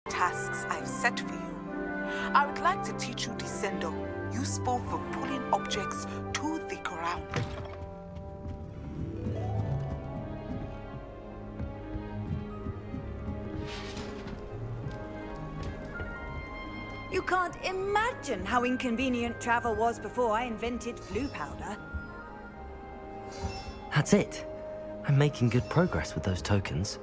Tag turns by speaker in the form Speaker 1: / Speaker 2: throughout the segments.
Speaker 1: tasks I've set for you. I would like to teach you Descendo, useful for pulling objects to the ground.
Speaker 2: You can't imagine how inconvenient travel was before I invented flu powder.
Speaker 3: That's it. I'm making good progress with those tokens.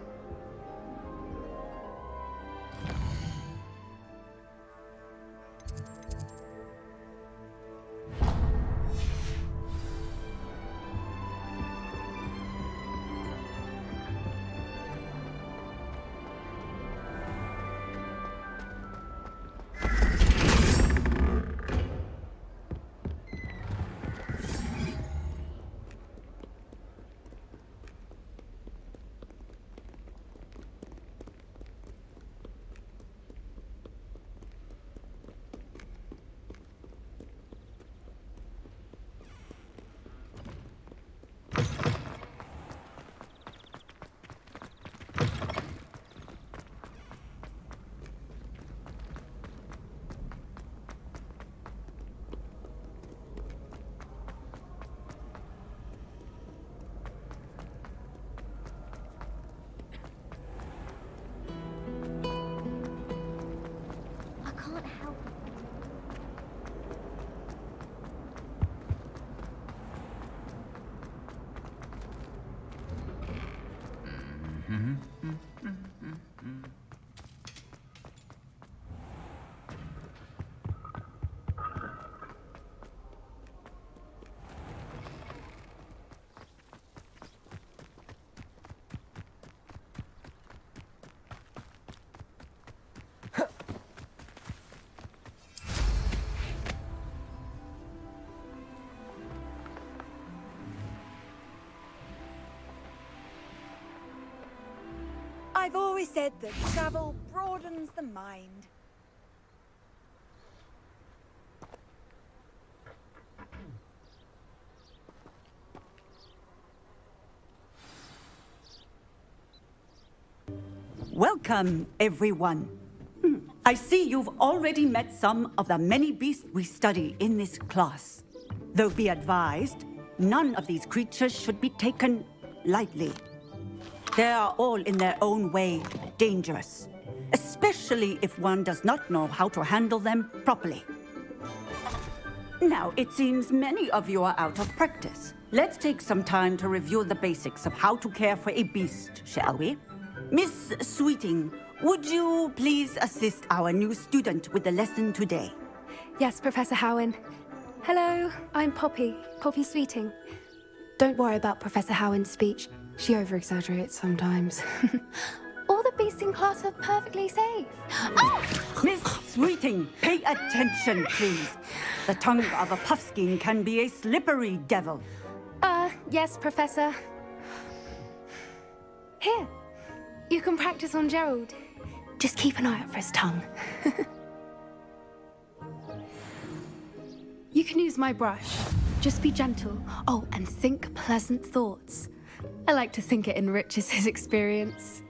Speaker 2: I've always said that travel broadens the mind.
Speaker 4: Welcome, everyone. I see you've already met some of the many beasts we study in this class. Though be advised, none of these creatures should be taken lightly. They are all in their own way dangerous, especially if one does not know how to handle them properly. Now, it seems many of you are out of practice. Let's take some time to review the basics of how to care for a beast, shall we? Miss Sweeting, would you please assist our new student with the lesson today?
Speaker 5: Yes, Professor Howen. Hello, I'm Poppy Sweeting. Don't worry about Professor Howen's speech. She over-exaggerates sometimes. All the beasts in class are perfectly safe.
Speaker 4: Oh! Miss Sweeting, pay attention, please. The tongue of a puffskein can be a slippery devil.
Speaker 5: Yes, Professor. Here, you can practice on Gerald. Just keep an eye out for his tongue. You can use my brush. Just be gentle. Oh, and think pleasant thoughts. I like to think it enriches his experience.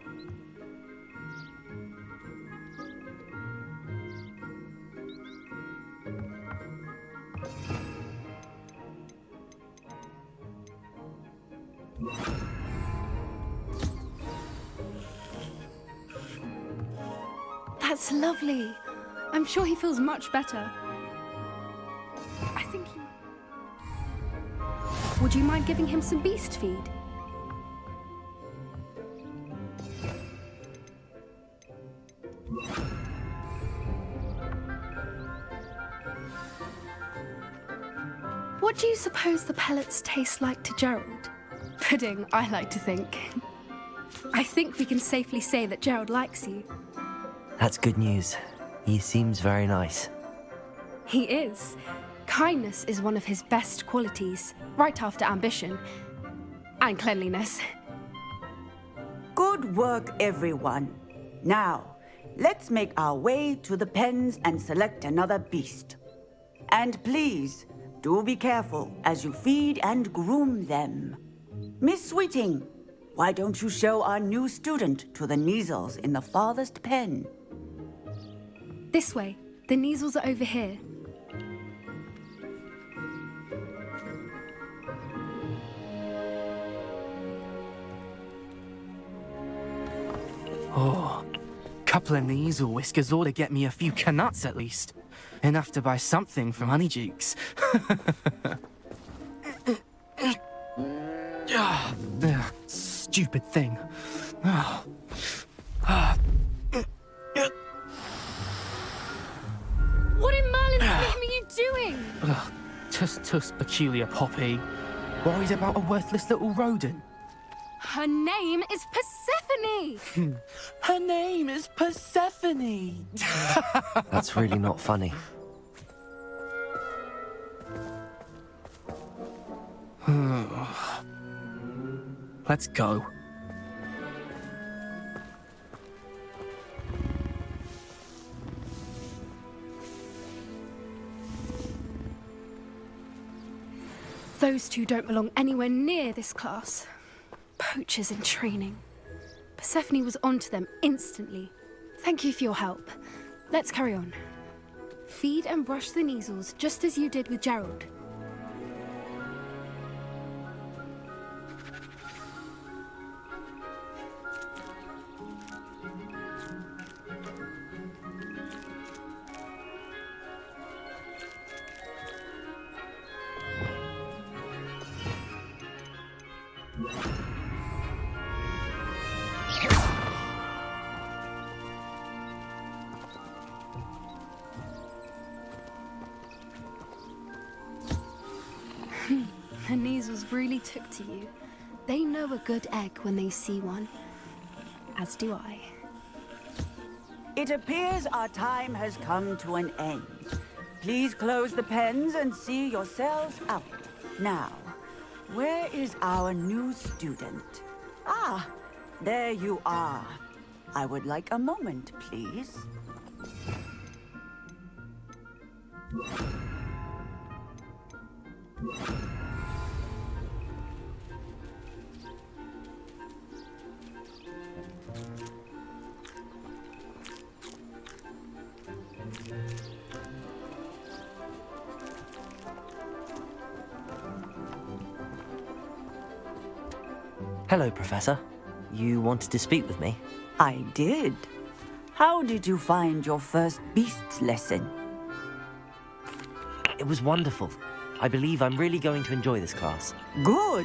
Speaker 5: That's lovely. I'm sure he feels much better. I think he... Would you mind giving him some beast feed? What do you suppose the pellets taste like to Gerald? Pudding, I like to think. I think we can safely say that Gerald likes you.
Speaker 3: That's good news. He seems very nice.
Speaker 5: He is. Kindness is one of his best qualities, right after ambition. And cleanliness.
Speaker 4: Good work, everyone. Now, let's make our way to the pens and select another beast. And please, do be careful as you feed and groom them. Miss Sweeting, why don't you show our new student to the measles in the farthest pen?
Speaker 5: This way. The Neasels are over here.
Speaker 6: Oh, couple of Neasel whiskers ought to get me a few canuts at least. Enough to buy something from Honeydukes. Stupid thing.
Speaker 5: What in Merlin's name are you doing?
Speaker 6: Tuss peculiar Poppy. Worried about a worthless little rodent.
Speaker 5: Her name is Persephone!
Speaker 6: Her name is Persephone!
Speaker 3: That's really not funny.
Speaker 6: Let's go.
Speaker 5: Those two don't belong anywhere near this class. Poachers in training. Persephone was onto them instantly. Thank you for your help. Let's carry on. Feed and brush the Neasels just as you did with Gerald. The Neasels really took to you. They know a good egg when they see one. As do I.
Speaker 4: It appears our time has come to an end. Please close the pens and see yourselves out. Now, where is our new student? Ah, there you are. I would like a moment, please.
Speaker 3: Hello, Professor. You wanted to speak with me?
Speaker 4: I did. How did you find your first beasts lesson?
Speaker 3: It was wonderful. I believe I'm really going to enjoy this class.
Speaker 4: Good.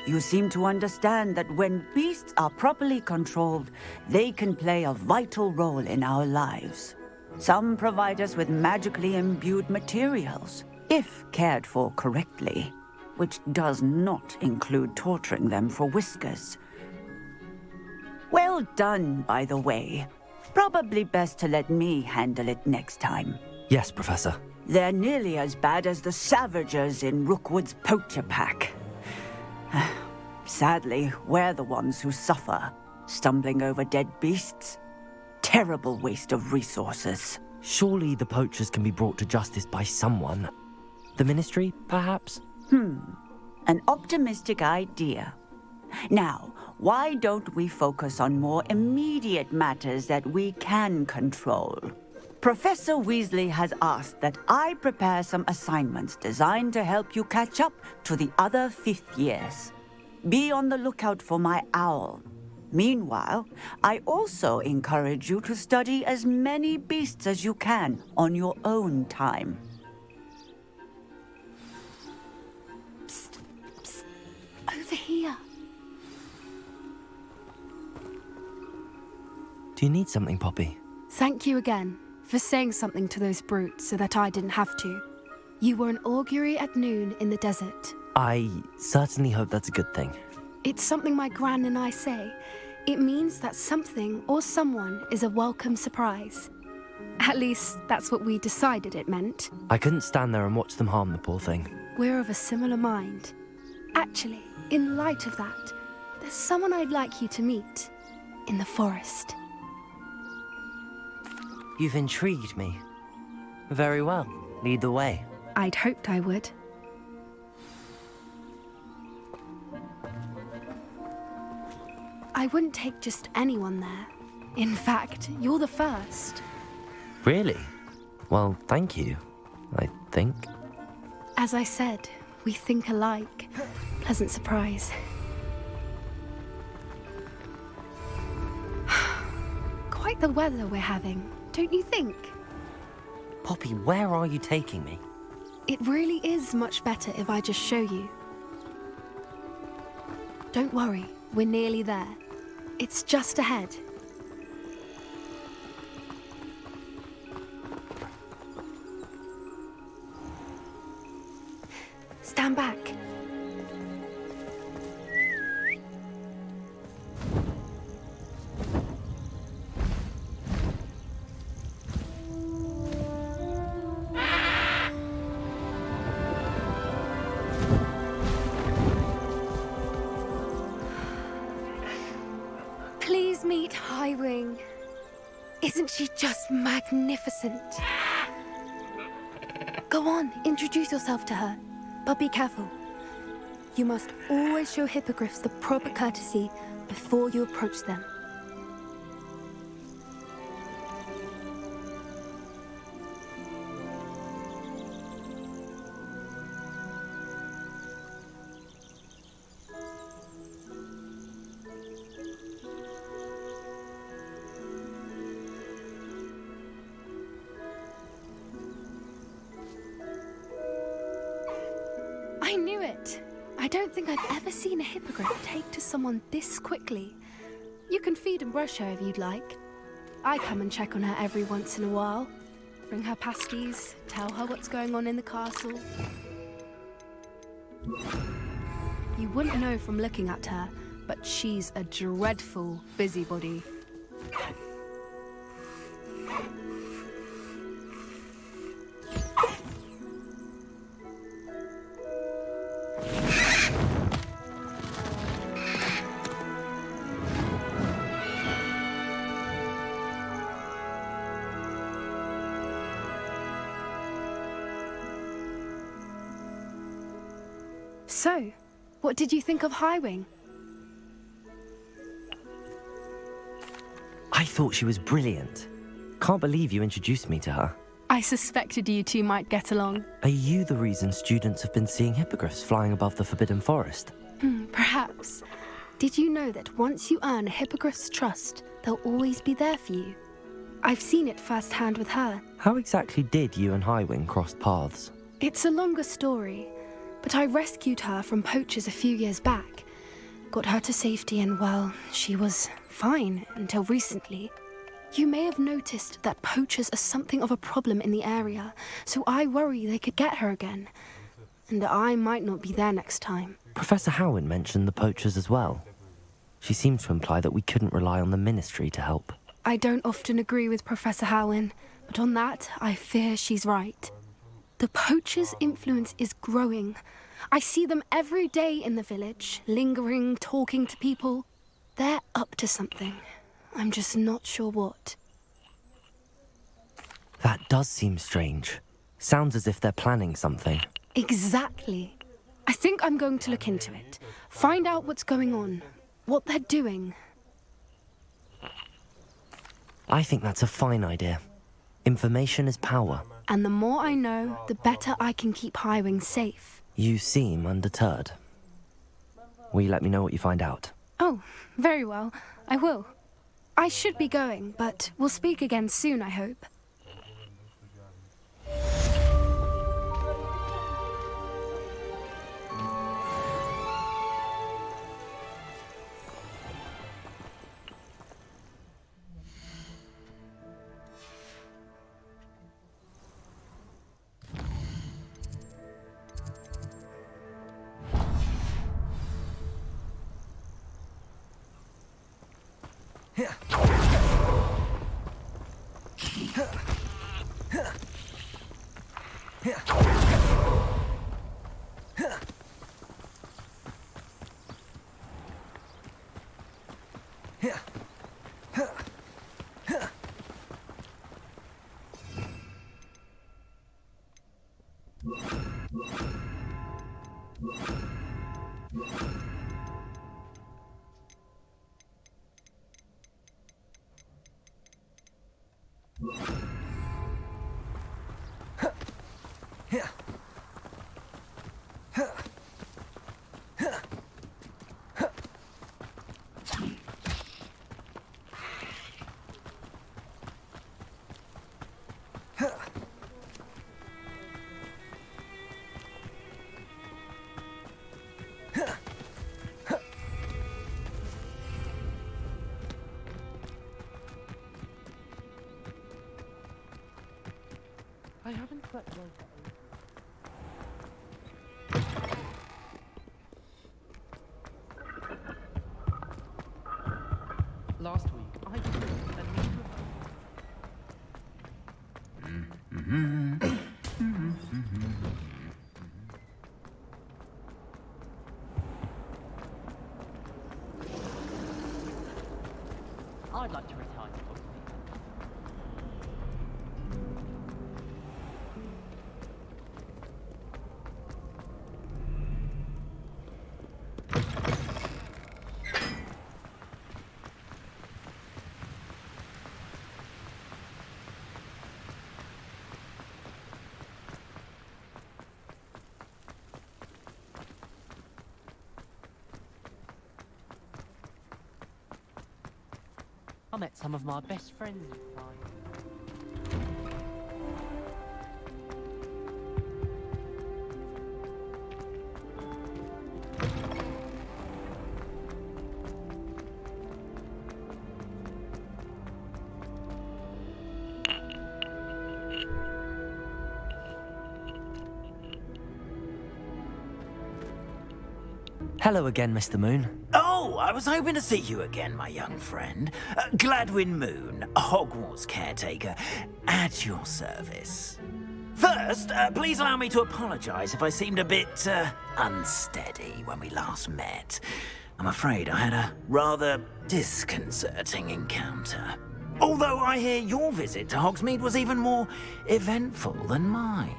Speaker 4: You seem to understand that when beasts are properly controlled, they can play a vital role in our lives. Some provide us with magically imbued materials, if cared for correctly, which does not include torturing them for whiskers. Well done, by the way. Probably best to let me handle it next time.
Speaker 3: Yes, Professor.
Speaker 4: They're nearly as bad as the Savagers in Rookwood's poacher pack. Sadly, we're the ones who suffer, stumbling over dead beasts. Terrible waste of resources.
Speaker 3: Surely the poachers can be brought to justice by someone. The Ministry, perhaps?
Speaker 4: An optimistic idea. Now, why don't we focus on more immediate matters that we can control? Professor Weasley has asked that I prepare some assignments designed to help you catch up to the other fifth years. Be on the lookout for my owl. Meanwhile, I also encourage you to study as many beasts as you can on your own time.
Speaker 5: Psst, psst. Over here.
Speaker 3: Do you need something, Poppy?
Speaker 5: Thank you again for saying something to those brutes so that I didn't have to. You were an augury at noon in the desert.
Speaker 3: I certainly hope that's a good thing.
Speaker 5: It's something my gran and I say. It means that something or someone is a welcome surprise. At least, that's what we decided it meant.
Speaker 3: I couldn't stand there and watch them harm the poor thing.
Speaker 5: We're of a similar mind. Actually, in light of that, there's someone I'd like you to meet. In the forest.
Speaker 3: You've intrigued me. Very well. Lead the way.
Speaker 5: I'd hoped I would. I wouldn't take just anyone there. In fact, you're the first.
Speaker 3: Really? Well, thank you, I think.
Speaker 5: As I said, we think alike. Pleasant surprise. Quite the weather we're having, don't you think?
Speaker 3: Poppy, where are you taking me?
Speaker 5: It really is much better if I just show you. Don't worry, we're nearly there. It's just ahead. Stand back. Please meet Highwing. Isn't she just magnificent? Go on, introduce yourself to her. But be careful. You must always show hippogriffs the proper courtesy before you approach them. I knew it. I don't think I've ever seen a hippogriff take to someone this quickly. You can feed and brush her if you'd like. I come and check on her every once in a while. Bring her pasties, tell her what's going on in the castle. You wouldn't know from looking at her, but she's a dreadful busybody. So, what did you think of Highwing?
Speaker 3: I thought she was brilliant. Can't believe you introduced me to her.
Speaker 5: I suspected you two might get along.
Speaker 3: Are you the reason students have been seeing hippogriffs flying above the Forbidden Forest?
Speaker 5: Perhaps. Did you know that once you earn a hippogriff's trust, they'll always be there for you? I've seen it firsthand with her.
Speaker 3: How exactly did you and Highwing cross paths?
Speaker 5: It's a longer story, but I rescued her from poachers a few years back. Got her to safety and, well, she was fine until recently. You may have noticed that poachers are something of a problem in the area, so I worry they could get her again. And I might not be there next time.
Speaker 3: Professor Howin mentioned the poachers as well. She seemed to imply that we couldn't rely on the Ministry to help.
Speaker 5: I don't often agree with Professor Howin, but on that, I fear she's right. The poachers' influence is growing. I see them every day in the village, lingering, talking to people. They're up to something. I'm just not sure what.
Speaker 3: That does seem strange. Sounds as if they're planning something.
Speaker 5: Exactly. I think I'm going to look into it. Find out what's going on, what they're doing.
Speaker 3: I think that's a fine idea. Information is power.
Speaker 5: And the more I know, the better I can keep Highwing safe.
Speaker 3: You seem undeterred. Will you let me know what you find out?
Speaker 5: Oh, very well. I will. I should be going, but we'll speak again soon, I hope.
Speaker 6: I haven't slept well. Last week, I didn't
Speaker 7: I'd like to retire to Hogsmeade. I met some of my best friends in time.
Speaker 3: Hello again, Mr. Moon.
Speaker 8: Oh, I was hoping to see you again, my young friend. Gladwin Moon, Hogwarts caretaker, at your service. First, please allow me to apologise if I seemed a bit unsteady when we last met. I'm afraid I had a rather disconcerting encounter. Although I hear your visit to Hogsmeade was even more eventful than mine.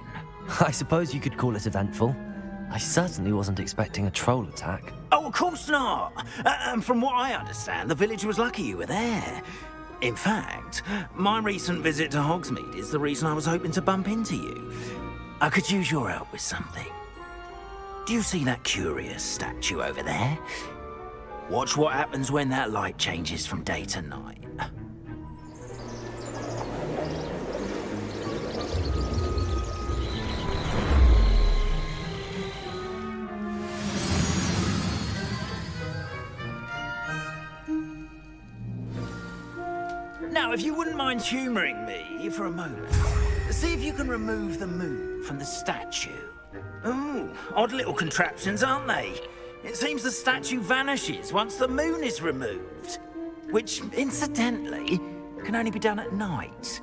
Speaker 3: I suppose you could call it eventful. I certainly wasn't expecting a troll attack.
Speaker 8: Oh, of course not. And from what I understand, the village was lucky you were there. In fact, my recent visit to Hogsmeade is the reason I was hoping to bump into you. I could use your help with something. Do you see that curious statue over there? Watch what happens when that light changes from day to night. Now, if you wouldn't mind humouring me for a moment, see if you can remove the moon from the statue. Ooh, odd little contraptions, aren't they? It seems the statue vanishes once the moon is removed, which, incidentally, can only be done at night.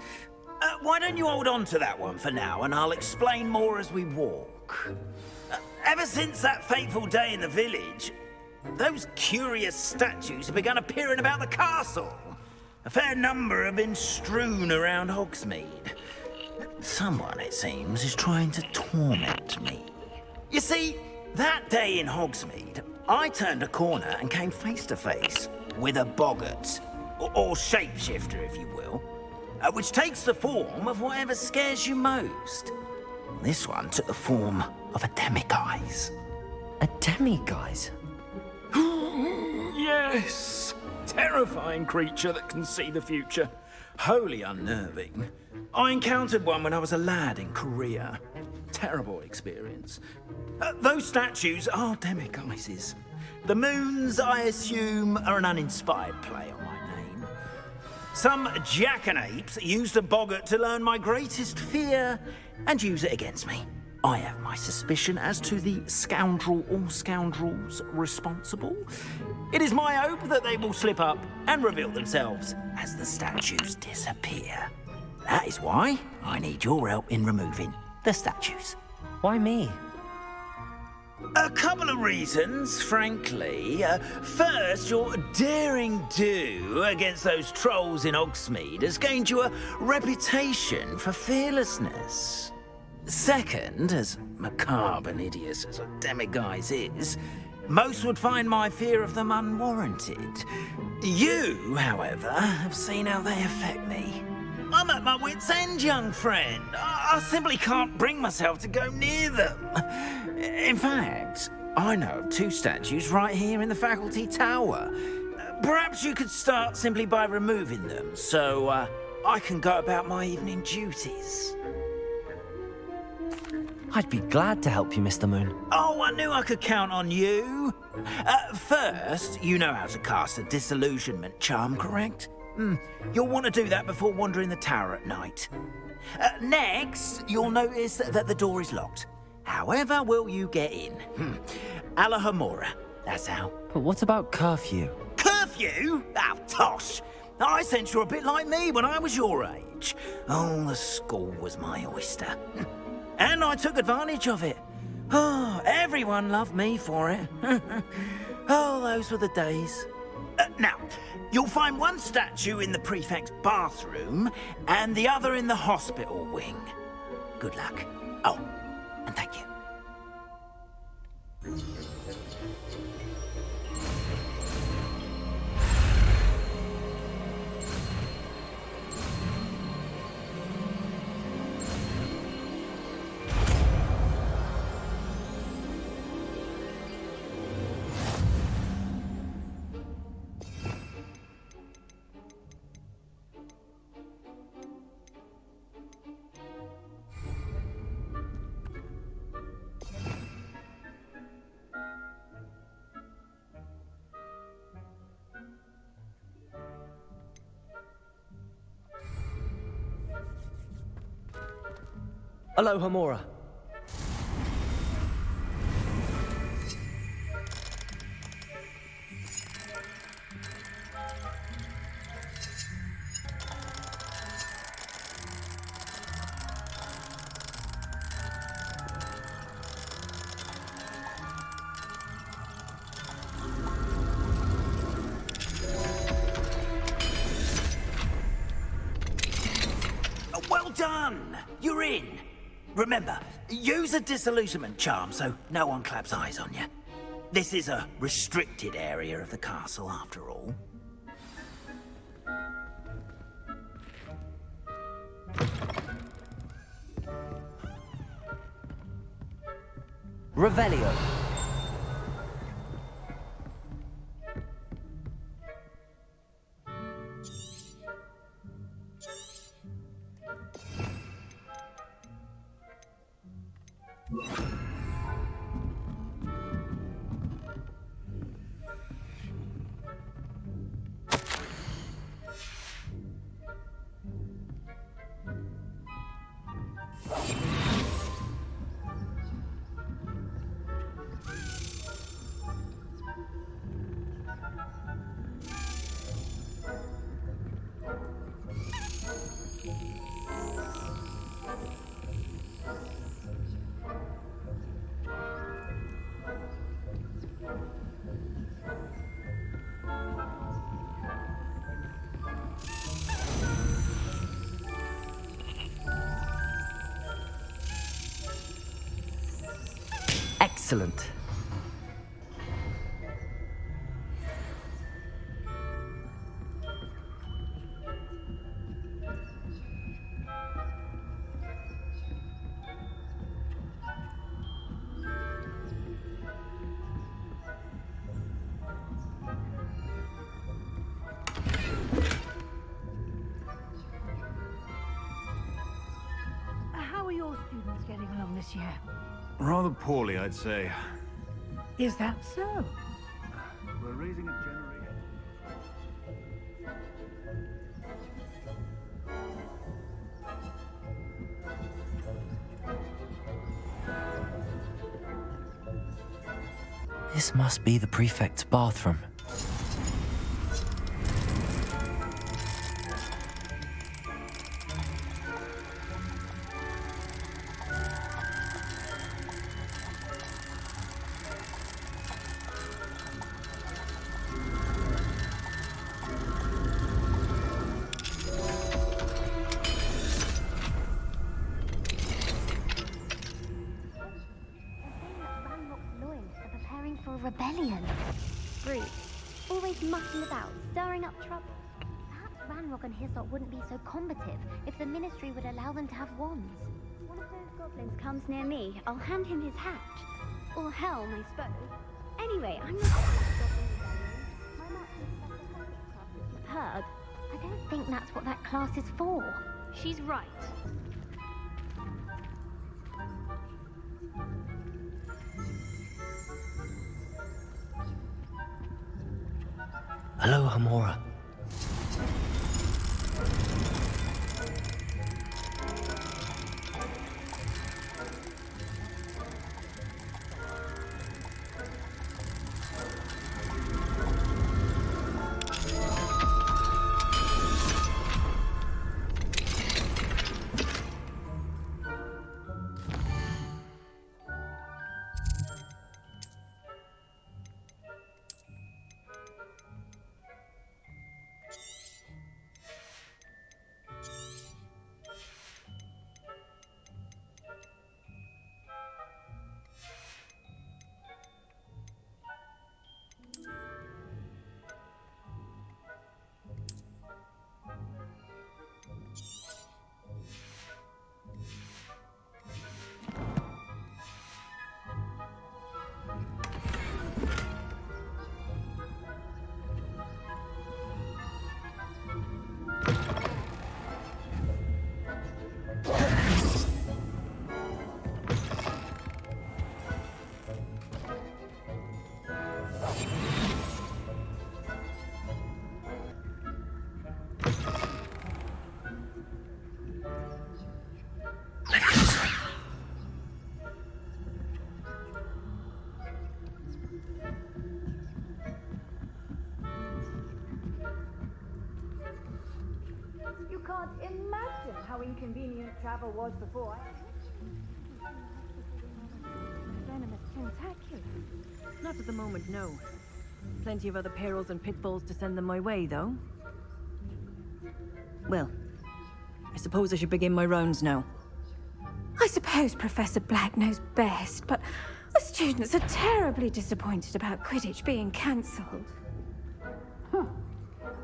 Speaker 8: Why don't you hold on to that one for now, and I'll explain more as we walk. Ever since that fateful day in the village, those curious statues have begun appearing about the castle. A fair number have been strewn around Hogsmeade. Someone, it seems, is trying to torment me. You see, that day in Hogsmeade, I turned a corner and came face to face with a boggart, or shapeshifter, if you will, which takes the form of whatever scares you most. This one took the form of a demiguise.
Speaker 3: A demiguise?
Speaker 8: Yes! Terrifying creature that can see the future. Wholly unnerving. I encountered one when I was a lad in Korea. Terrible experience. Those statues are demiguises. The moons, I assume, are an uninspired play on my name. Some jackanapes used a boggart to learn my greatest fear and use it against me. I have my suspicion as to the scoundrel or scoundrels responsible. It is my hope that they will slip up and reveal themselves as the statues disappear. That is why I need your help in removing the statues.
Speaker 3: Why me?
Speaker 8: A couple of reasons, frankly. First, your daring do against those trolls in Hogsmeade has gained you a reputation for fearlessness. Second, as macabre and hideous as a demiguise is, most would find my fear of them unwarranted. You, however, have seen how they affect me. I'm at my wit's end, young friend. I simply can't bring myself to go near them. In fact, I know of 2 statues right here in the faculty tower. Perhaps you could start simply by removing them, so I can go about my evening duties.
Speaker 3: I'd be glad to help you, Mr. Moon.
Speaker 8: Oh, I knew I could count on you. First, you know how to cast a disillusionment charm, correct? You'll want to do that before wandering the tower at night. Next, you'll notice that the door is locked. However will you get in? Alahomora, that's how.
Speaker 3: But what about curfew?
Speaker 8: Curfew? Oh, tosh. I sense you're a bit like me when I was your age. Oh, the school was my oyster. And I took advantage of it. Oh, everyone loved me for it. Oh, those were the days. Now, you'll find one statue in the prefect's bathroom and the other in the hospital wing. Good luck. Oh, and thank you.
Speaker 3: Alohomora.
Speaker 8: Well done! You're in. Remember, use a disillusionment charm so no one claps eyes on you. This is a restricted area of the castle, after all.
Speaker 3: Revelio. Excellent.
Speaker 9: How are your students getting along this year?
Speaker 10: Rather poorly, I'd say.
Speaker 9: Is that so?
Speaker 10: We're raising a generation.
Speaker 3: This must be the prefect's bathroom.
Speaker 11: Rebellion. Rude. Always mucking about, stirring up trouble. Perhaps Ran Ranrock and Hyssop wouldn't be so combative if the Ministry would allow them to have wands.
Speaker 12: One of those goblins comes near me, I'll hand him his hat. Or helm, I suppose. Anyway, I'm not My class is superb.
Speaker 11: I don't think that's what that class is for.
Speaker 12: She's right.
Speaker 3: Hello, Hamora.
Speaker 2: You can't imagine how inconvenient travel was before.
Speaker 13: Venomous tentaculum. Not at the moment, no. Plenty of other perils and pitfalls to send them my way, though. Well, I suppose I should begin my rounds now.
Speaker 2: I suppose Professor Black knows best, but the students are terribly disappointed about Quidditch being cancelled.
Speaker 9: Huh.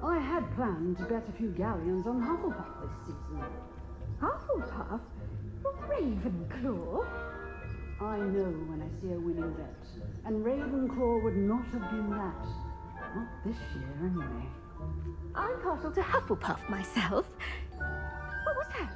Speaker 9: I had planned to bet a few galleons on Hufflepuff this season.
Speaker 2: Hufflepuff? Ravenclaw?
Speaker 9: I know when I see a winning bet, and Ravenclaw would not have been that. Not this year, anyway.
Speaker 2: I'm partial to Hufflepuff myself. What was that?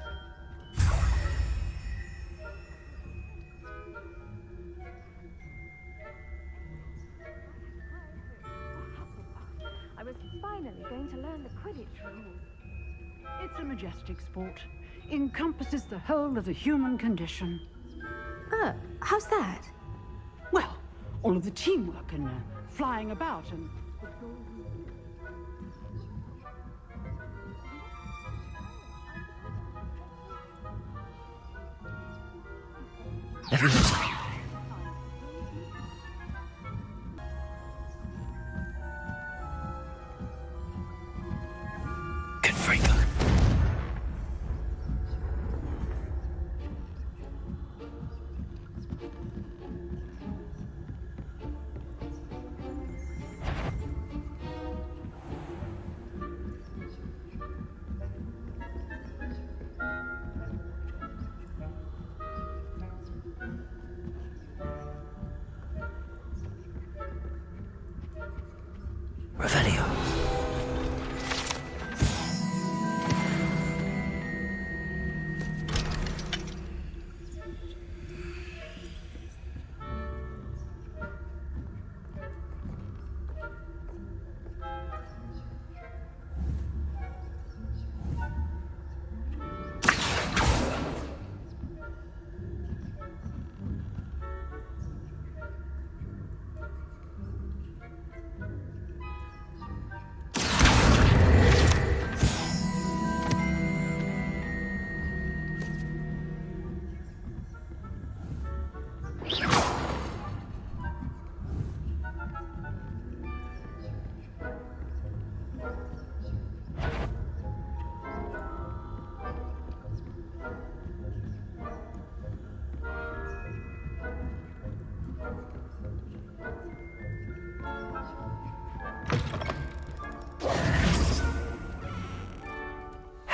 Speaker 13: I was finally going to learn the Quidditch rules.
Speaker 9: It's a majestic sport. Encompasses the whole of the human condition.
Speaker 2: How's that?
Speaker 9: Well, all of the teamwork and flying about and...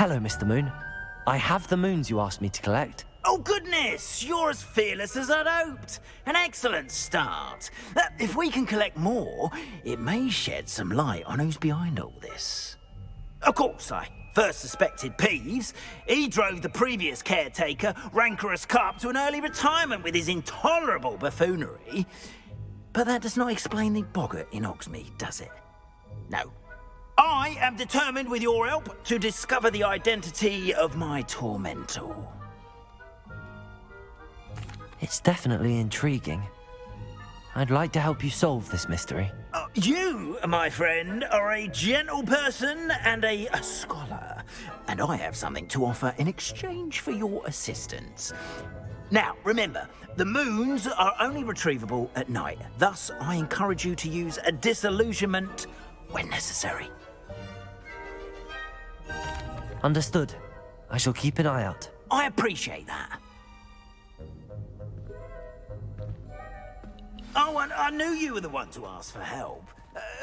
Speaker 3: Hello, Mr. Moon. I have the moons you asked me to collect.
Speaker 8: Oh, goodness! You're as fearless as I'd hoped. An excellent start. If we can collect more, it may shed some light on who's behind all this. Of course, I first suspected Peeves. He drove the previous caretaker, rancorous Carp, to an early retirement with his intolerable buffoonery. But that does not explain the boggart in Hogsmeade, does it? No. I am determined, with your help, to discover the identity of my tormentor.
Speaker 3: It's definitely intriguing. I'd like to help you solve this mystery.
Speaker 8: You, my friend, are a gentle person and a scholar, and I have something to offer in exchange for your assistance. Now, remember, the moons are only retrievable at night. Thus, I encourage you to use a disillusionment when necessary.
Speaker 3: Understood. I shall keep an eye out.
Speaker 8: I appreciate that. Oh, and I knew you were the one to ask for help.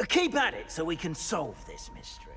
Speaker 8: Keep at it so we can solve this mystery.